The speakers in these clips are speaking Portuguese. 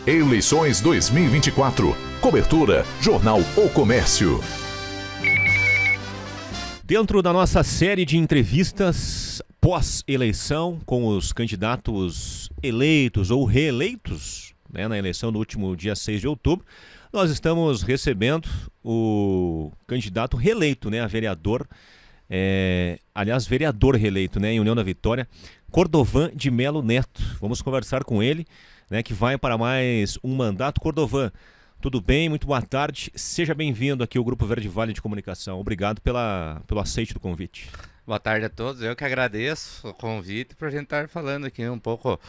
Eleições 2024. Cobertura Jornal O Comércio. Dentro da nossa série de entrevistas pós-eleição com os candidatos eleitos ou reeleitos, na eleição do último dia 6 de outubro, nós estamos recebendo o candidato reeleito, a vereador, vereador reeleito, em União da Vitória, Cordovan de Melo Neto. Vamos conversar com ele, que vai para mais um mandato. Cordovan, tudo bem? Muito boa tarde. Seja bem-vindo aqui ao Grupo Verde Vale de Comunicação. Obrigado pelo aceite do convite. Boa tarde a todos. Eu que agradeço o convite para a gente estar falando aqui um pouco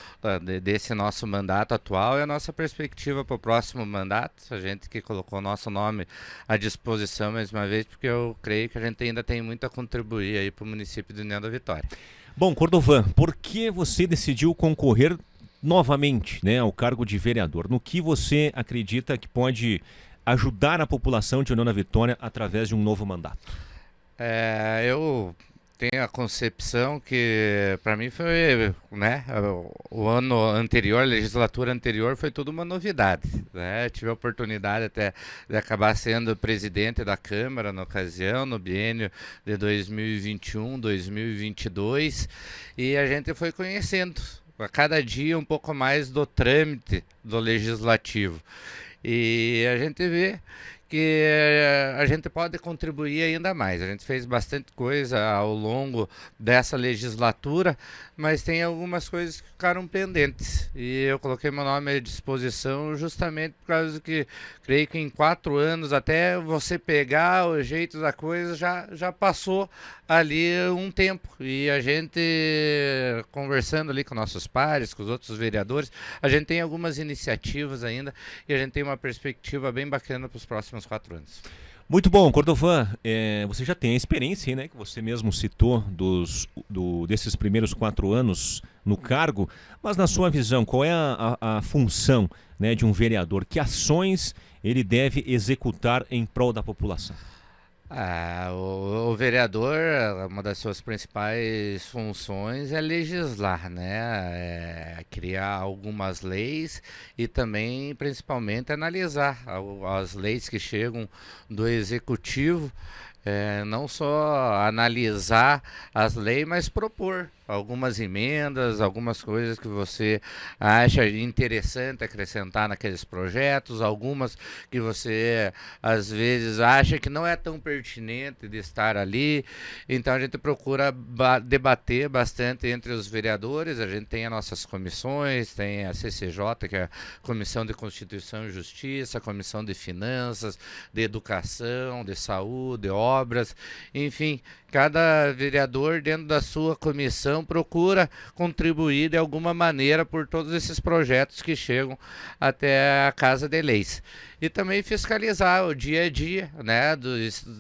desse nosso mandato atual e a nossa perspectiva para o próximo mandato. A gente que colocou o nosso nome à disposição mais uma vez, porque eu creio que a gente ainda tem muito a contribuir aí para o município de União da Vitória. Bom, Cordovan, por que você decidiu concorrer novamente, ao cargo de vereador? No que você acredita que pode ajudar a população de União da Vitória através de um novo mandato? Eu tenho a concepção que para mim foi, o ano anterior, a legislatura anterior foi tudo uma novidade, Tive a oportunidade até de acabar sendo presidente da Câmara na ocasião, no biênio de 2021, 2022, e a gente foi conhecendo a cada dia um pouco mais do trâmite do legislativo. E a gente vê que a gente pode contribuir ainda mais. A gente fez bastante coisa ao longo dessa legislatura, mas tem algumas coisas que ficaram pendentes. E eu coloquei meu nome à disposição justamente por causa que creio que em 4 anos, até você pegar o jeito da coisa, já passou ali um tempo. E a gente, conversando ali com nossos pares, com os outros vereadores, a gente tem algumas iniciativas ainda e a gente tem uma perspectiva bem bacana para os próximos 4 anos. Muito bom, Cordovan, você já tem a experiência, que você mesmo citou desses primeiros 4 anos no cargo, mas na sua visão, qual é a função, de um vereador? Que ações ele deve executar em prol da população? O vereador, uma das suas principais funções é legislar, criar algumas leis e também, principalmente, analisar as leis que chegam do executivo. Não só analisar as leis, mas propor algumas emendas, algumas coisas que você acha interessante acrescentar naqueles projetos, algumas que você às vezes acha que não é tão pertinente de estar ali. Então a gente procura debater bastante entre os vereadores. A gente tem as nossas comissões, tem a CCJ, que é a Comissão de Constituição e Justiça, a Comissão de Finanças, de Educação, de Saúde, de Obras, enfim, cada vereador dentro da sua comissão procura contribuir de alguma maneira por todos esses projetos que chegam até a Casa de Leis. E também fiscalizar o dia a dia,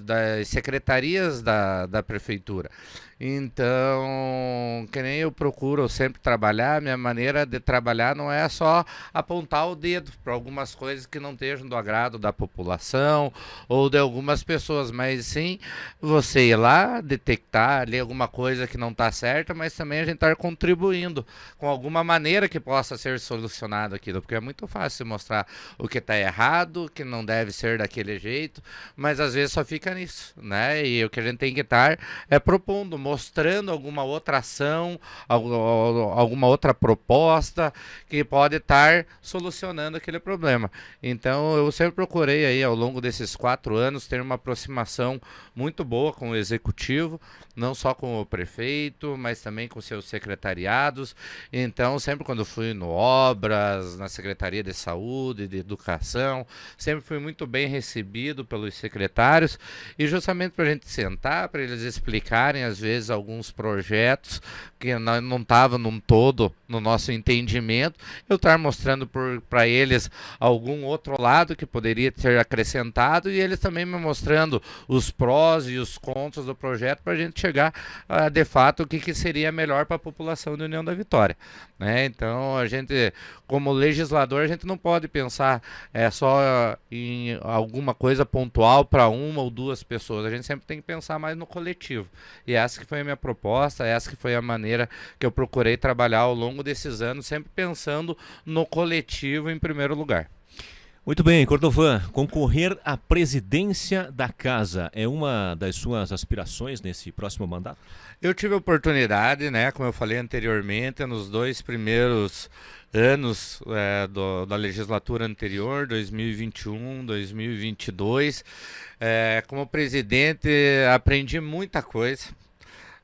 das secretarias da prefeitura. Então, que nem eu procuro sempre trabalhar, minha maneira de trabalhar não é só apontar o dedo para algumas coisas que não estejam do agrado da população ou de algumas pessoas, mas sim você ir lá, detectar ali alguma coisa que não está certa, mas também a gente estar contribuindo com alguma maneira que possa ser solucionado aquilo, porque é muito fácil mostrar o que está errado, que não deve ser daquele jeito, mas às vezes só fica nisso, E o que a gente tem que estar é propondo, mostrando alguma outra ação, alguma outra proposta que pode estar solucionando aquele problema. Então eu sempre procurei aí ao longo desses 4 anos ter uma aproximação muito boa com o executivo, não só com o prefeito, mas também com seus secretariados. Então sempre quando fui no Obras, na Secretaria de Saúde, de Educação, sempre fui muito bem recebido pelos secretários, e justamente para a gente sentar, para eles explicarem às vezes alguns projetos que não estavam num todo no nosso entendimento, eu estar mostrando para eles algum outro lado que poderia ser acrescentado, e eles também me mostrando os prós e os contras do projeto para a gente chegar de fato o que seria melhor para a população da União da Vitória. Então a gente, como legislador, a gente não pode pensar só em alguma coisa pontual para uma ou duas pessoas, a gente sempre tem que pensar mais no coletivo, e essa que que foi a minha proposta, essa que foi a maneira que eu procurei trabalhar ao longo desses anos, sempre pensando no coletivo em primeiro lugar. Muito bem, Cordovan, concorrer à presidência da casa é uma das suas aspirações nesse próximo mandato? Eu tive a oportunidade, né, como eu falei anteriormente, nos 2 primeiros anos da legislatura anterior, 2021, 2022, como presidente aprendi muita coisa.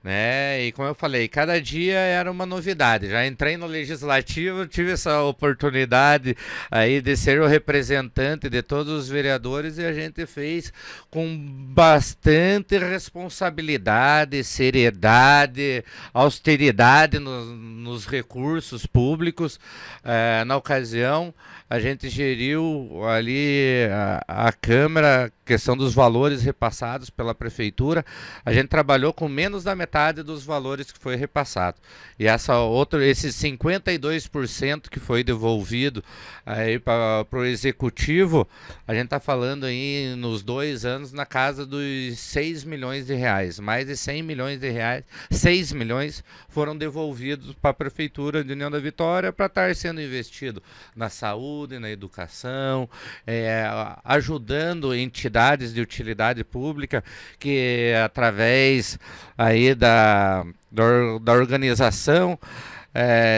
Né? E como eu falei, cada dia era uma novidade. Já entrei no legislativo, tive essa oportunidade aí de ser o representante de todos os vereadores e a gente fez com bastante responsabilidade, seriedade, austeridade nos recursos públicos. Na ocasião, a gente geriu ali a Câmara, questão dos valores repassados pela Prefeitura. A gente trabalhou com menos da metade dos valores que foi repassado. E esses 52% que foi devolvido aí para o Executivo, a gente está falando aí nos 2 anos na casa dos 6 milhões de reais. Mais de 100 milhões de reais, 6 milhões foram devolvidos para a Prefeitura de União da Vitória para estar sendo investido na saúde, na educação, ajudando entidades de utilidade pública que através aí da organização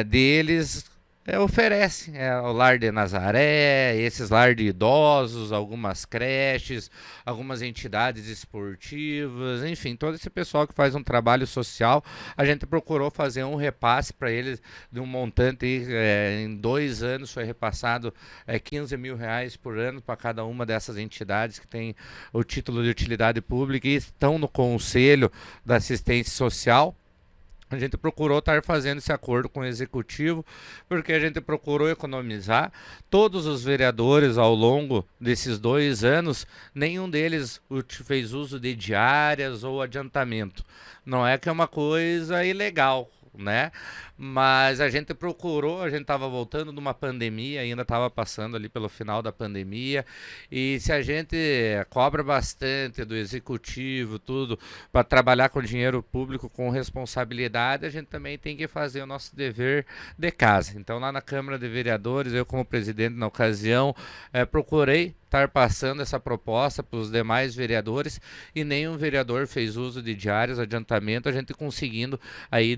deles oferecem o Lar de Nazaré, esses lar de idosos, algumas creches, algumas entidades esportivas, enfim, todo esse pessoal que faz um trabalho social, a gente procurou fazer um repasse para eles de um montante, em 2 anos foi repassado 15 mil reais por ano para cada uma dessas entidades que tem o título de utilidade pública e estão no Conselho da Assistência Social. A gente procurou estar fazendo esse acordo com o Executivo, porque a gente procurou economizar. Todos os vereadores ao longo desses 2 anos, nenhum deles fez uso de diárias ou adiantamento. Não é que é uma coisa ilegal, né? Mas a gente procurou, a gente estava voltando de uma pandemia, ainda estava passando ali pelo final da pandemia, e se a gente cobra bastante do executivo, tudo, para trabalhar com dinheiro público com responsabilidade, a gente também tem que fazer o nosso dever de casa. Então lá na Câmara de Vereadores, eu como presidente na ocasião, procurei estar passando essa proposta para os demais vereadores e nenhum vereador fez uso de diários, adiantamento, a gente conseguindo aí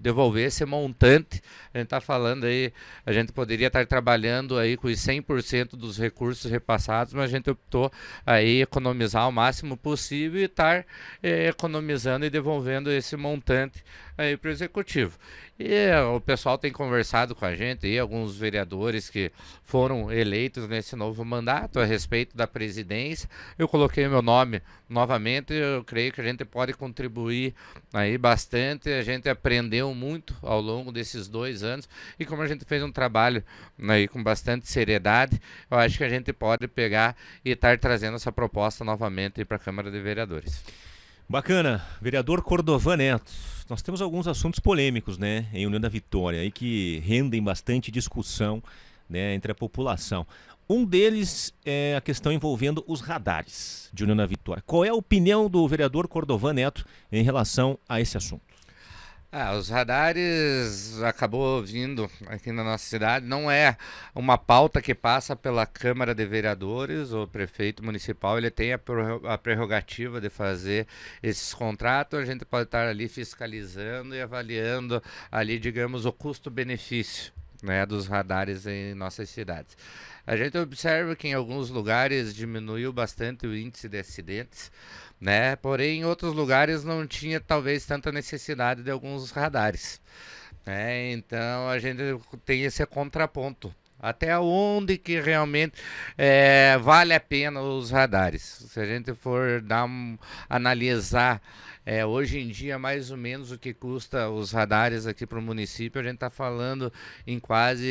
devolver esse montante. A gente está falando aí, a gente poderia estar trabalhando aí com os 100% dos recursos repassados, mas a gente optou aí economizar o máximo possível e estar economizando e devolvendo esse montante aí para o Executivo. E o pessoal tem conversado com a gente, e alguns vereadores que foram eleitos nesse novo mandato a respeito da presidência. Eu coloquei meu nome novamente, eu creio que a gente pode contribuir aí bastante. A gente aprendeu muito ao longo desses 2 anos e como a gente fez um trabalho aí com bastante seriedade, eu acho que a gente pode pegar e estar trazendo essa proposta novamente para a Câmara de Vereadores. Bacana, vereador Cordovan Neto. Nós temos alguns assuntos polêmicos, né, em União da Vitória, aí que rendem bastante discussão, né, entre a população. Um deles é a questão envolvendo os radares de União da Vitória. Qual é a opinião do vereador Cordovan Neto em relação a esse assunto? Os radares acabou vindo aqui na nossa cidade, não é uma pauta que passa pela Câmara de Vereadores, o prefeito municipal ele tem a prerrogativa de fazer esses contratos, a gente pode estar ali fiscalizando e avaliando ali, digamos, o custo-benefício, né, dos radares em nossas cidades. A gente observa que em alguns lugares diminuiu bastante o índice de acidentes, né? Porém, em outros lugares não tinha talvez tanta necessidade de alguns radares, né? Então a gente tem esse contraponto. Até onde que realmente vale a pena os radares? Se a gente for analisar hoje em dia mais ou menos o que custa os radares aqui para o município, a gente está falando em quase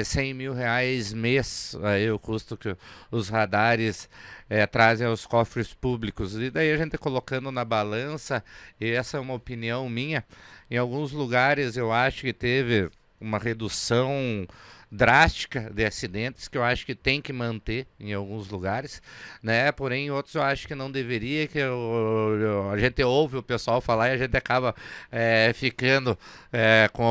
100 mil reais mês, aí o custo que os radares trazem aos cofres públicos. E daí a gente colocando na balança, e essa é uma opinião minha, em alguns lugares eu acho que teve uma redução drástica de acidentes, que eu acho que tem que manter em alguns lugares, né? Porém, em outros eu acho que não deveria, que a gente ouve o pessoal falar e a gente acaba ficando com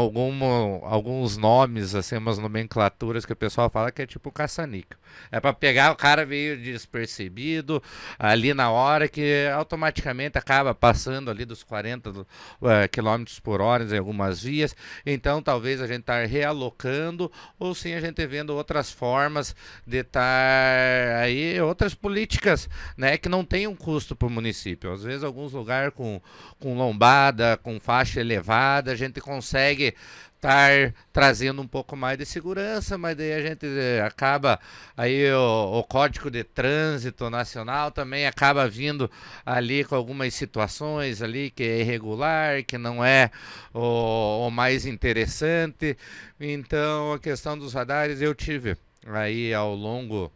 alguns nomes, assim, umas nomenclaturas que o pessoal fala que é tipo caça-níquel. É para pegar o cara meio despercebido ali na hora, que automaticamente acaba passando ali dos 40 km por hora em algumas vias. Então talvez a gente estar realocando, ou sim a gente vendo outras formas de estar aí, outras políticas, né, que não tem um custo para o município. Às vezes alguns lugares com lombada, com faixa elevada, a gente consegue estar trazendo um pouco mais de segurança, mas daí a gente acaba aí o Código de Trânsito Nacional também acaba vindo ali com algumas situações ali que é irregular, que não é o mais interessante. Então a questão dos radares eu tive aí ao longo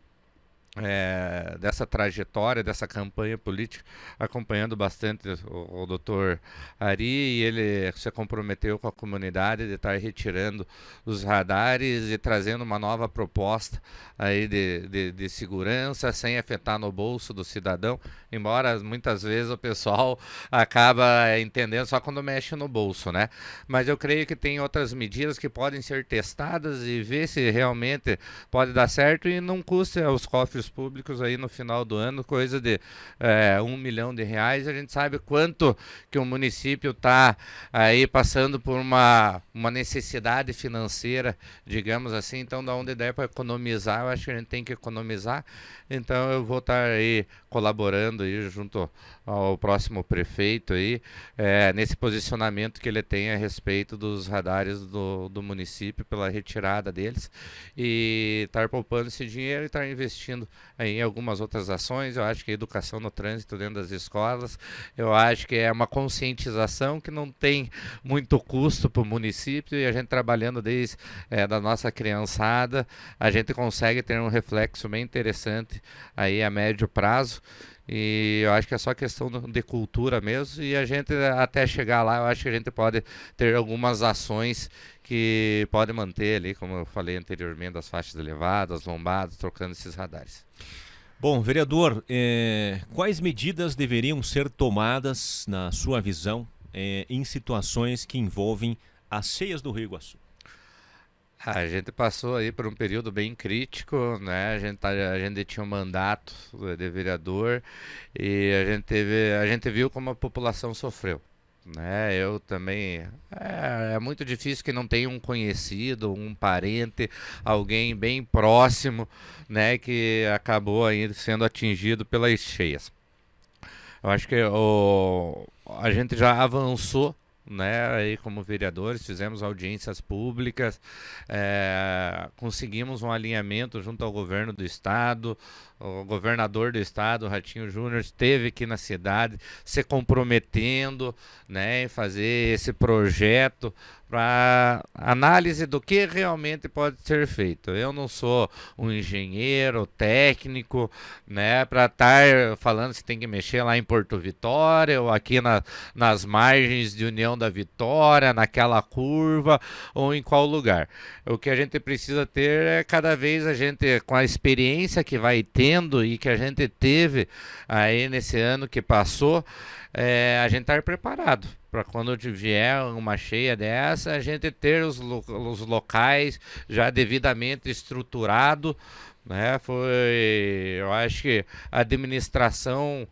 dessa trajetória, dessa campanha política, acompanhando bastante o doutor Ari, e ele se comprometeu com a comunidade de estar retirando os radares e trazendo uma nova proposta aí de segurança, sem afetar no bolso do cidadão, embora muitas vezes o pessoal acaba entendendo só quando mexe no bolso, né? Mas eu creio que tem outras medidas que podem ser testadas e ver se realmente pode dar certo e não custa aos cofres públicos aí no final do ano, coisa de R$1 milhão. A gente sabe quanto que o município está aí passando por uma necessidade financeira, digamos assim. Então, da onde der para economizar, eu acho que a gente tem que economizar. Então eu vou estar aí colaborando aí junto ao próximo prefeito aí, nesse posicionamento que ele tem a respeito dos radares do município, pela retirada deles, e estar poupando esse dinheiro e estar investindo aí em algumas outras ações. Eu acho que a educação no trânsito dentro das escolas, eu acho que é uma conscientização que não tem muito custo para o município, e a gente trabalhando desde da nossa criançada, a gente consegue ter um reflexo bem interessante aí a médio prazo. E eu acho que é só questão de cultura mesmo, e a gente até chegar lá, eu acho que a gente pode ter algumas ações que podem manter ali, como eu falei anteriormente, as faixas elevadas, lombadas, trocando esses radares. Bom, vereador, quais medidas deveriam ser tomadas, na sua visão, em situações que envolvem as cheias do Rio Iguaçu? A gente passou aí por um período bem crítico, né? A gente tinha um mandato de vereador e a gente viu como a população sofreu, né? Eu também, é muito difícil que não tenha um conhecido, um parente, alguém bem próximo, né, que acabou aí sendo atingido pelas cheias. Eu acho que a gente já avançou, né, aí como vereadores, fizemos audiências públicas, conseguimos um alinhamento junto ao governo do estado. O governador do estado, Ratinho Júnior, esteve aqui na cidade se comprometendo, né, em fazer esse projeto para análise do que realmente pode ser feito. Eu não sou um engenheiro técnico, né, para estar falando se tem que mexer lá em Porto Vitória ou aqui nas margens de União da Vitória, naquela curva ou em qual lugar. O que a gente precisa ter é cada vez a gente, com a experiência que vai tendo e que a gente teve aí nesse ano que passou, a gente estar preparado para quando vier uma cheia dessa, a gente ter os locais já devidamente estruturado, né? Eu acho que a administração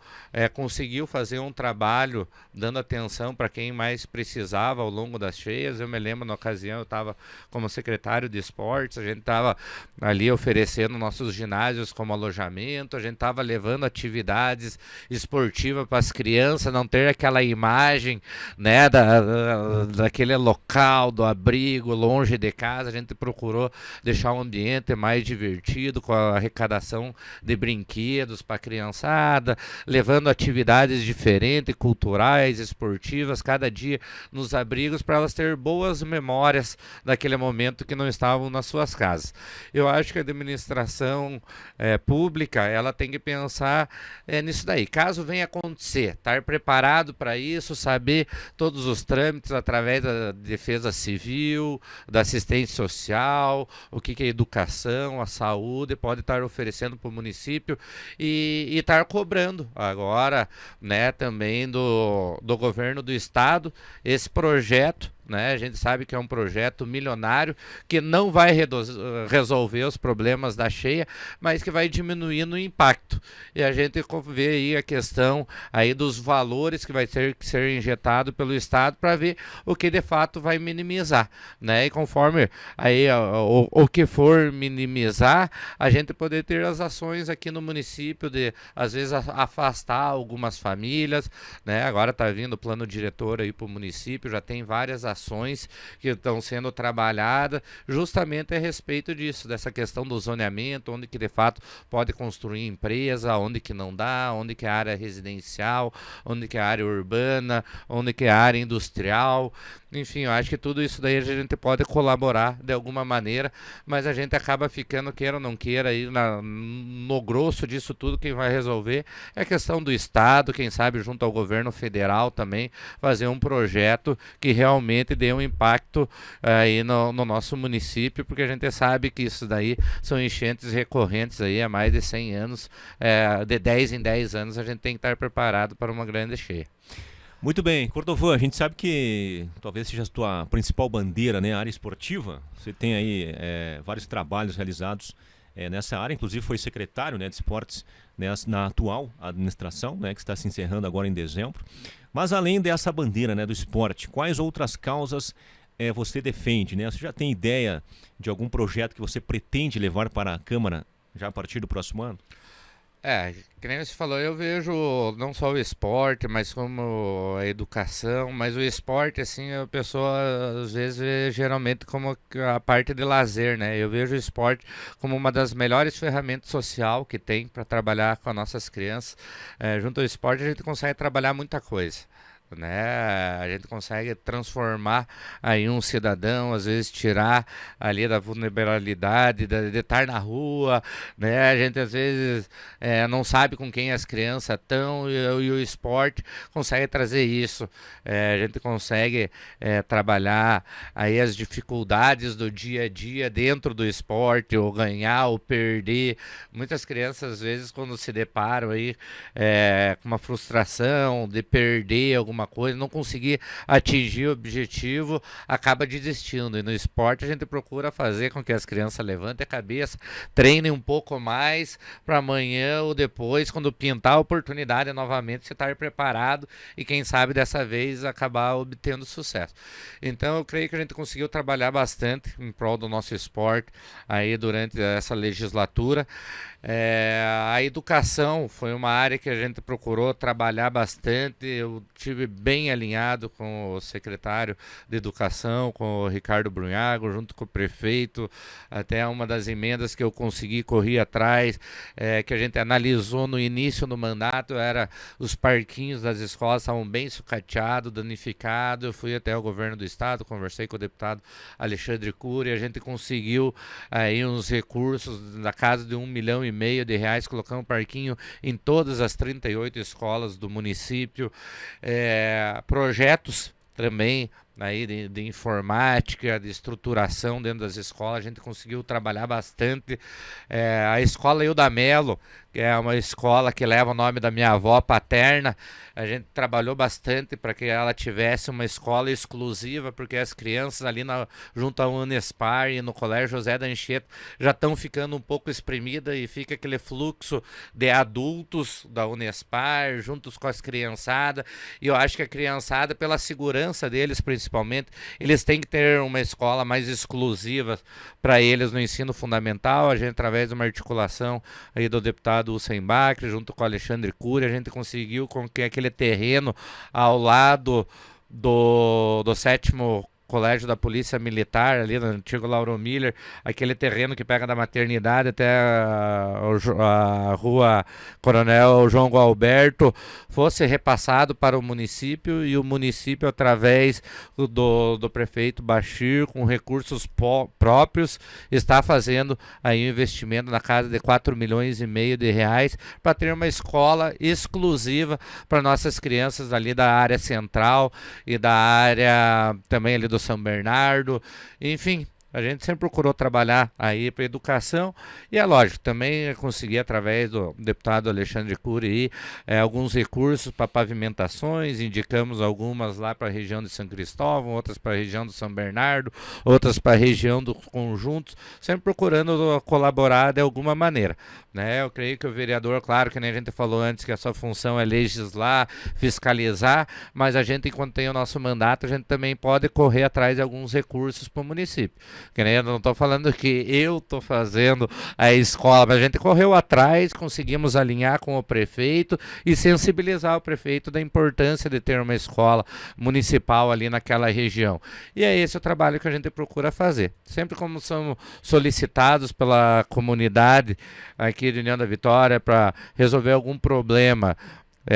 conseguiu fazer um trabalho dando atenção para quem mais precisava ao longo das cheias. Eu me lembro, na ocasião, eu estava como secretário de esportes, a gente estava ali oferecendo nossos ginásios como alojamento, a gente estava levando atividades esportivas para as crianças, não ter aquela imagem, né, daquele local, do abrigo, longe de casa. A gente procurou deixar o ambiente mais divertido, com a arrecadação de brinquedos para a criançada, levando atividades diferentes, culturais, esportivas, cada dia nos abrigos, para elas terem boas memórias daquele momento que não estavam nas suas casas. Eu acho que a administração pública, ela tem que pensar nisso daí. Caso venha acontecer, estar preparado para isso, saber todos os trâmites através da defesa civil, da assistência social, o que é educação, a saúde, pode estar oferecendo para o município e estar cobrando agora, né, também do governo do estado esse projeto. Né? A gente sabe que é um projeto milionário que não vai resolver os problemas da cheia, mas que vai diminuindo o impacto. E a gente vê aí a questão aí dos valores que vai ter que ser injetado pelo Estado para ver o que de fato vai minimizar. Né? E conforme aí o que for minimizar, a gente poder ter as ações aqui no município de, às vezes, afastar algumas famílias. Né? Agora está vindo o plano diretor aí para o município, já tem várias ações que estão sendo trabalhadas justamente a respeito disso, dessa questão do zoneamento, onde que de fato pode construir empresa, onde que não dá, onde que é área residencial, onde que é área urbana, onde que é área industrial. Enfim, eu acho que tudo isso daí a gente pode colaborar de alguma maneira, mas a gente acaba ficando, queira ou não queira, aí no grosso disso tudo, quem vai resolver é a questão do Estado, quem sabe junto ao governo federal também, fazer um projeto que realmente dê um impacto aí no nosso município, porque a gente sabe que isso daí são enchentes recorrentes aí há mais de 100 anos, de 10 em 10 anos a gente tem que estar preparado para uma grande cheia. Muito bem, Cordovan, a gente sabe que talvez seja a tua principal bandeira, né, a área esportiva. Você tem aí vários trabalhos realizados nessa área, inclusive foi secretário, né, de esportes, né, na atual administração, né, que está se encerrando agora em dezembro. Mas além dessa bandeira, né, do esporte, quais outras causas você defende? Né? Você já tem ideia de algum projeto que você pretende levar para a Câmara já a partir do próximo ano? Que nem você falou, eu vejo não só o esporte, mas como a educação, mas o esporte, assim, a pessoa às vezes vê geralmente como a parte de lazer, né? Eu vejo o esporte como uma das melhores ferramentas social que tem para trabalhar com as nossas crianças. Junto ao esporte a gente consegue trabalhar muita coisa. Né? A gente consegue transformar aí um cidadão, às vezes tirar ali da vulnerabilidade de estar na rua, né? A gente às vezes não sabe com quem as crianças estão e o esporte consegue trazer isso. A gente consegue trabalhar aí as dificuldades do dia a dia dentro do esporte, ou ganhar ou perder. Muitas crianças às vezes quando se deparam aí com uma frustração de perder alguma coisa, não conseguir atingir o objetivo, acaba desistindo. E no esporte a gente procura fazer com que as crianças levantem a cabeça, treinem um pouco mais para amanhã ou depois, quando pintar a oportunidade novamente, você estar preparado e quem sabe dessa vez acabar obtendo sucesso. Então eu creio que a gente conseguiu trabalhar bastante em prol do nosso esporte aí durante essa legislatura. A educação foi uma área que a gente procurou trabalhar bastante. Eu tive bem alinhado com o secretário de Educação, com o Ricardo Brunhago, junto com o prefeito. Até uma das emendas que eu consegui correr atrás, que a gente analisou no início do mandato, era os parquinhos das escolas estavam bem sucateados, danificados. Eu fui até o governo do estado, conversei com o deputado Alexandre Cury, a gente conseguiu aí uns recursos da casa de R$1,5 milhão de reais, colocando um parquinho em todas as 38 escolas do município. Projetos também aí de informática, de estruturação dentro das escolas, a gente conseguiu trabalhar bastante. A escola Hilda Melo, que é uma escola que leva o nome da minha avó paterna, a gente trabalhou bastante para que ela tivesse uma escola exclusiva, porque as crianças ali junto ao Unespar e no Colégio José da Anchieta já estão ficando um pouco espremidas e fica aquele fluxo de adultos da Unespar juntos com as criançadas, e eu acho que a criançada, pela segurança deles principalmente, eles têm que ter uma escola mais exclusiva para eles no ensino fundamental. A gente, através de uma articulação aí do deputado Hussein Bacri, junto com o Alexandre Cury, a gente conseguiu com que aquele terreno ao lado do 7º colégio da Polícia Militar, ali no antigo Lauro Miller, aquele terreno que pega da maternidade até a rua Coronel João Gualberto, fosse repassado para o município, e o município, através do prefeito Bachir, com recursos próprios, está fazendo aí um investimento na casa de 4,5 milhões de reais para ter uma escola exclusiva para nossas crianças ali da área central e da área também ali do São Bernardo, enfim. A gente sempre procurou trabalhar aí para educação, e é lógico, também consegui, através do deputado Alexandre Cury, alguns recursos para pavimentações, indicamos algumas lá para a região de São Cristóvão, outras para a região do São Bernardo, outras para a região dos conjuntos, sempre procurando colaborar de alguma maneira, né? Eu creio que o vereador, claro, que nem a gente falou antes, que a sua função é legislar, fiscalizar, mas a gente, enquanto tem o nosso mandato, a gente também pode correr atrás de alguns recursos para o município. Que nem eu não estou falando que eu estou fazendo a escola, mas a gente correu atrás, conseguimos alinhar com o prefeito e sensibilizar o prefeito da importância de ter uma escola municipal ali naquela região. E é esse o trabalho que a gente procura fazer. Sempre como somos solicitados pela comunidade aqui de União da Vitória para resolver algum problema,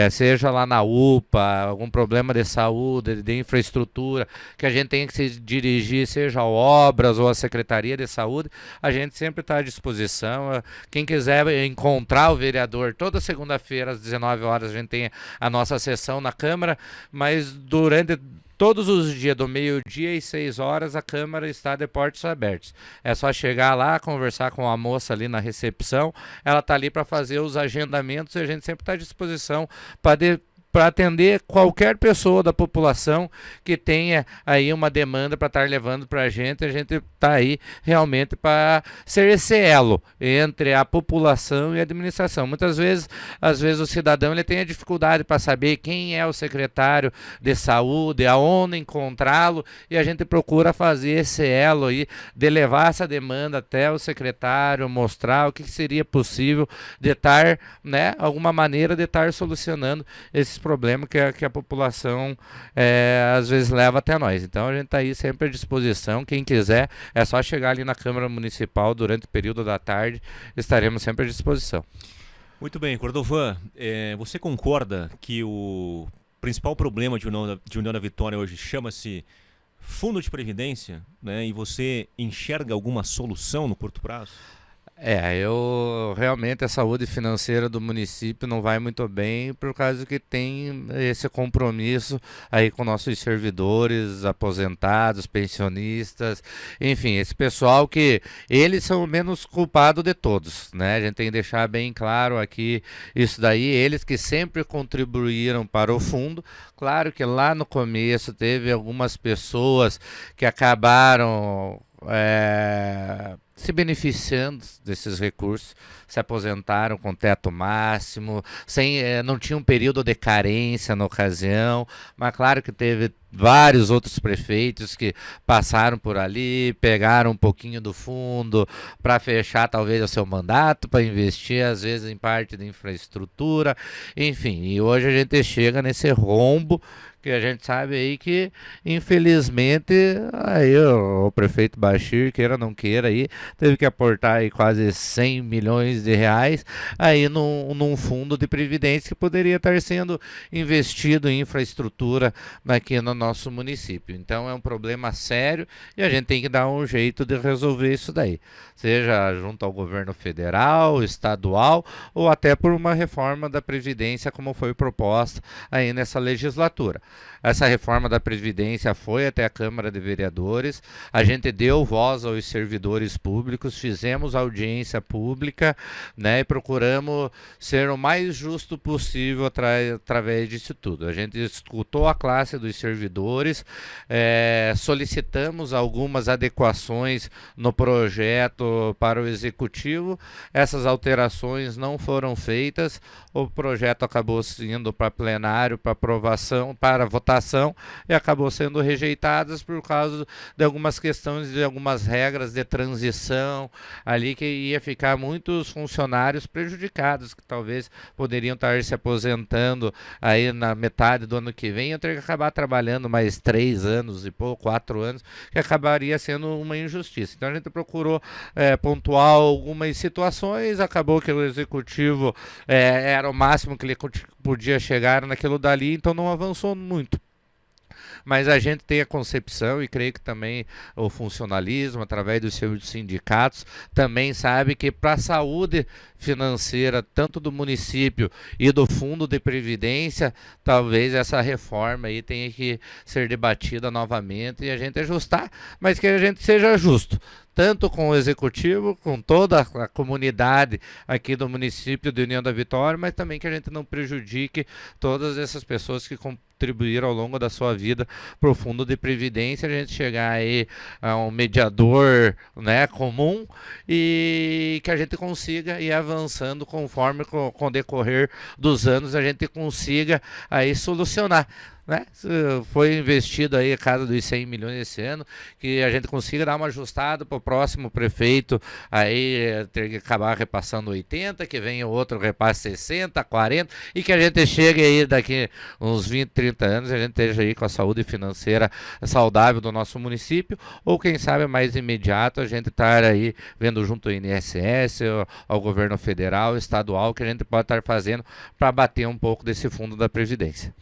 seja lá na UPA, algum problema de saúde, de infraestrutura, que a gente tem que se dirigir, seja a obras ou a Secretaria de Saúde, a gente sempre está à disposição. Quem quiser encontrar o vereador, toda segunda-feira às 19 horas a gente tem a nossa sessão na Câmara, mas durante todos os dias, do meio-dia e 6 horas, a Câmara está de portas abertas. É só chegar lá, conversar com a moça ali na recepção, ela está ali para fazer os agendamentos, e a gente sempre está à disposição para atender qualquer pessoa da população que tenha aí uma demanda para estar levando para a gente está aí realmente para ser esse elo entre a população e a administração. Muitas vezes, o cidadão ele tem a dificuldade para saber quem é o secretário de saúde, aonde encontrá-lo, e a gente procura fazer esse elo aí, de levar essa demanda até o secretário, mostrar o que seria possível de estar, né, alguma maneira de estar solucionando esses problemas que a população às vezes leva até nós. Então a gente está aí sempre à disposição. Quem quiser, é só chegar ali na Câmara Municipal durante o período da tarde, estaremos sempre à disposição. Muito bem, Cordovan, você concorda que o principal problema de União da Vitória hoje chama-se Fundo de Previdência, né? E você enxerga alguma solução no curto prazo? Eu realmente, a saúde financeira do município não vai muito bem, por causa que tem esse compromisso aí com nossos servidores, aposentados, pensionistas, enfim, esse pessoal que eles são o menos culpado de todos, né? A gente tem que deixar bem claro aqui isso daí, eles que sempre contribuíram para o fundo. Claro que lá no começo teve algumas pessoas que acabaram se beneficiando desses recursos, se aposentaram com teto máximo, não tinha um período de carência na ocasião, mas claro que teve vários outros prefeitos que passaram por ali, pegaram um pouquinho do fundo para fechar talvez o seu mandato, para investir às vezes em parte de infraestrutura, enfim, e hoje a gente chega nesse rombo que a gente sabe aí que, infelizmente, aí o prefeito Bachir, queira ou não queira, aí, teve que aportar aí quase 100 milhões de reais aí num fundo de previdência que poderia estar sendo investido em infraestrutura aqui no nosso município. Então é um problema sério e a gente tem que dar um jeito de resolver isso daí, seja junto ao governo federal, estadual ou até por uma reforma da Previdência como foi proposta aí nessa legislatura. Essa reforma da Previdência foi até a Câmara de Vereadores, a gente deu voz aos servidores públicos, fizemos audiência pública, né, e procuramos ser o mais justo possível através disso tudo. A gente escutou a classe dos servidores, solicitamos algumas adequações no projeto para o Executivo, essas alterações não foram feitas, o projeto acabou indo para plenário, para aprovação, para votação, e acabou sendo rejeitadas por causa de algumas questões, de algumas regras de transição ali, que ia ficar muitos funcionários prejudicados, que talvez poderiam estar se aposentando aí na metade do ano que vem, e ter que acabar trabalhando ganhando mais 3 anos e pouco, 4 anos, que acabaria sendo uma injustiça. Então a gente procurou pontuar algumas situações, acabou que o executivo era o máximo que ele podia chegar naquilo dali, então não avançou muito. Mas a gente tem a concepção, e creio que também o funcionalismo, através dos seus sindicatos, também sabe que para a saúde financeira, tanto do município e do fundo de previdência, talvez essa reforma aí tenha que ser debatida novamente e a gente ajustar, mas que a gente seja justo, tanto com o executivo, com toda a comunidade aqui do município de União da Vitória, mas também que a gente não prejudique todas essas pessoas que contribuíram ao longo da sua vida para o fundo de previdência, a gente chegar aí a um mediador, né, comum, e que a gente consiga ir avançando conforme com o decorrer dos anos a gente consiga aí solucionar. Né? Foi investido aí a casa dos 100 milhões esse ano, que a gente consiga dar uma ajustada para o próximo prefeito aí ter que acabar repassando 80, que venha outro repasse 60, 40, e que a gente chegue aí daqui uns 20, 30 anos, a gente esteja aí com a saúde financeira saudável do nosso município, ou quem sabe mais imediato a gente estar aí vendo junto ao INSS, ao governo federal, estadual, que a gente pode estar fazendo para bater um pouco desse fundo da Previdência.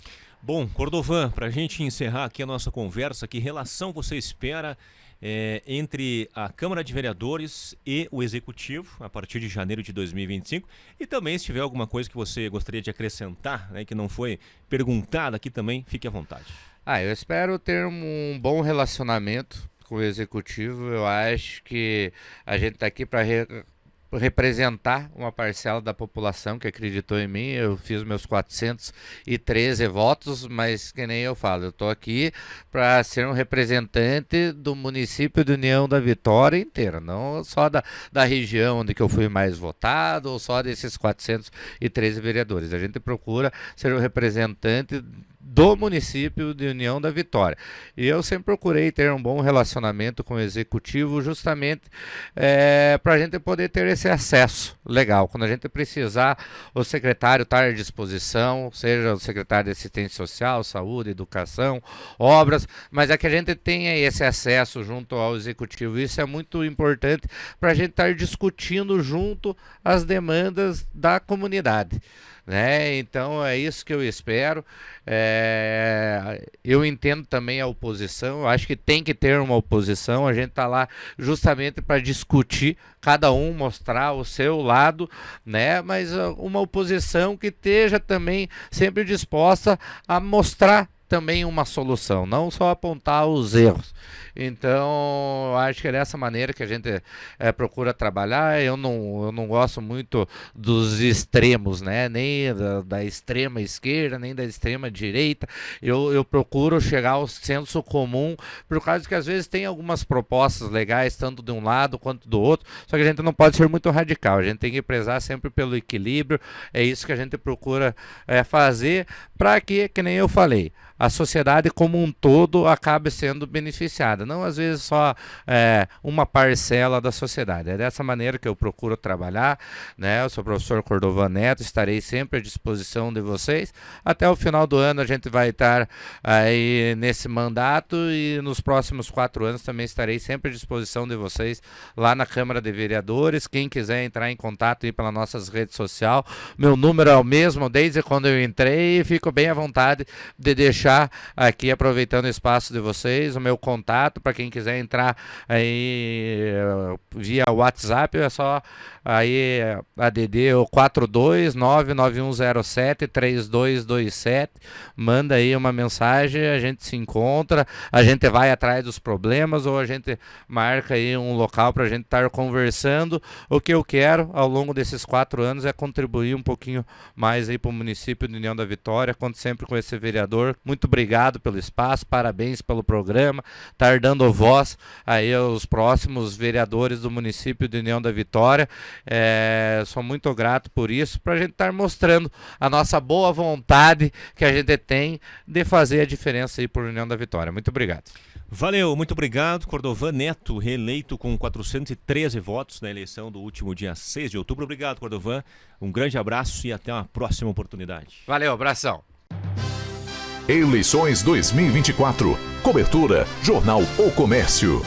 Bom, Cordovan, para a gente encerrar aqui a nossa conversa, que relação você espera entre a Câmara de Vereadores e o Executivo a partir de janeiro de 2025? E também, se tiver alguma coisa que você gostaria de acrescentar, né, que não foi perguntada aqui também, fique à vontade. Eu espero ter um bom relacionamento com o Executivo. Eu acho que a gente está aqui para representar uma parcela da população que acreditou em mim. Eu fiz meus 413 votos, mas que nem eu falo, eu estou aqui para ser um representante do município de União da Vitória inteira, não só da região onde que eu fui mais votado, ou só desses 413 vereadores. A gente procura ser o representante do município de União da Vitória. E eu sempre procurei ter um bom relacionamento com o Executivo, justamente para a gente poder ter esse acesso legal. Quando a gente precisar, o secretário está à disposição, seja o secretário de Assistência Social, Saúde, Educação, Obras, mas é que a gente tenha esse acesso junto ao Executivo. Isso é muito importante para a gente estar discutindo junto as demandas da comunidade. Então é isso que eu espero. Eu entendo também a oposição, eu acho que tem que ter uma oposição, a gente está lá justamente para discutir, cada um mostrar o seu lado, né? Mas uma oposição que esteja também sempre disposta a mostrar também uma solução, não só apontar os erros. Então, acho que é dessa maneira que a gente procura trabalhar. Eu não gosto muito dos extremos, né? Nem da extrema esquerda, nem da extrema direita. Eu procuro chegar ao senso comum, por causa que às vezes tem algumas propostas legais, tanto de um lado quanto do outro, só que a gente não pode ser muito radical, a gente tem que prezar sempre pelo equilíbrio. É isso que a gente procura fazer, para que nem eu falei, a sociedade como um todo acabe sendo beneficiada, não às vezes só uma parcela da sociedade. É dessa maneira que eu procuro trabalhar, né? Eu sou o professor Cordovan Neto, estarei sempre à disposição de vocês. Até o final do ano a gente vai estar aí nesse mandato, e nos próximos 4 anos também estarei sempre à disposição de vocês lá na Câmara de Vereadores. Quem quiser entrar em contato aí pelas nossas redes sociais, meu número é o mesmo desde quando eu entrei, e fico bem à vontade de deixar aqui, aproveitando o espaço de vocês, o meu contato para quem quiser entrar aí via WhatsApp. É só aí ADD o 42991073227, manda aí uma mensagem, a gente se encontra, a gente vai atrás dos problemas, ou a gente marca aí um local para a gente estar conversando. O que eu quero ao longo desses 4 anos é contribuir um pouquinho mais aí para o município de União da Vitória, conto sempre com esse vereador. Muito obrigado pelo espaço, parabéns pelo programa, estar dando voz aí aos próximos vereadores do município de União da Vitória. Sou muito grato por isso, para a gente estar mostrando a nossa boa vontade que a gente tem de fazer a diferença aí por União da Vitória. Muito obrigado. Valeu, muito obrigado. Cordovan Neto, reeleito com 413 votos na eleição do último dia 6 de outubro. Obrigado, Cordovan. Um grande abraço e até uma próxima oportunidade. Valeu, abração. Eleições 2024. Cobertura Jornal O Comércio.